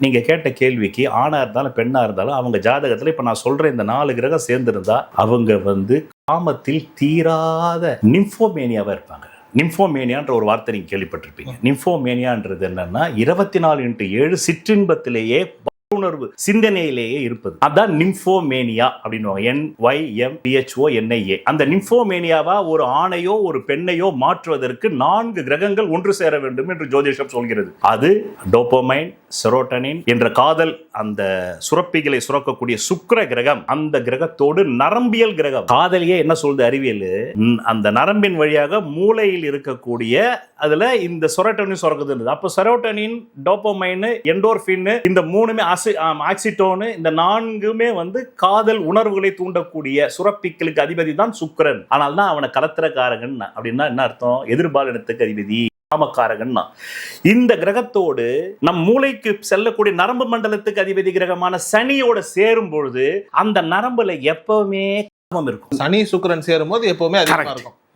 நீங்க கேட்ட கேள்விக்கு ஆணா இருந்தாலும் பெண்ணா இருந்தாலும் அவங்க ஜாதகத்துல இப்ப நான் சொல்ற இந்த 4 கிரகம் சேர்ந்திருந்தா அவங்க காமத்தில் தீராத நிம்ஃபோமேனியாவா இருப்பாங்க. நிம்ஃபோமேனியான்ற ஒரு வார்த்தை நீங்க கேள்விப்பட்டிருப்பீங்க. நிம்ஃபோமேனியான்றது என்னன்னா 24/7 சிற்றின்பத்திலேயே உணர்வு சிந்தனையிலேயே இருப்பது. அதான் நிம்ஃபோமேனியா அப்படின்னு NYMPHONIA. அந்த நிம்ஃபோமேனியாவா ஒரு ஆணையோ ஒரு பெண்ணையோ மாற்றுவதற்கு 4 கிரகங்கள் ஒன்று சேர வேண்டும் என்று ஜோதிஷம் சொல்கிறது. அது டோபமைன், செரோட்டனின் என்ற காதல் அந்த சுரப்பிகளை சுரக்கக்கூடிய சுக்கிர கிரகம், அந்த கிரகத்தோடு நரம்பியல் கிரகம். காதலியே என்ன சொல்லுது அறிவியல், அந்த நரம்பின் வழியாக மூளையில் இருக்கக்கூடிய அதுல இந்த செரோட்டனின் சுரக்குது. அப்ப செரோட்டனின், டோபமைன், எண்டோர்பின் இந்த மூணுமே ஆக்சிடோனு இந்த 4மே காதல் உணர்வுகளை தூண்டக்கூடிய சுரப்பிகளுக்கு அதிபதி தான் சுக்கிரன். ஆனால் தான் அவனை கலத்திரக்காரகன் அப்படின்னா என்ன அர்த்தம், எதிர்பாலினத்துக்கு அதிபதி காமக்காரகன். இந்த கிரகத்தோடு நம் மூளைக்கு செல்லக்கூடிய நரம்பு மண்டலத்துக்கு அதிபதி கிரகமான சனியோட சேரும் பொழுது அந்த நரம்புல எப்பவுமே காமம் இருக்கும். சனி சுக்கிரன் சேரும் போது எப்பவுமே அதிகமா இருக்கும்.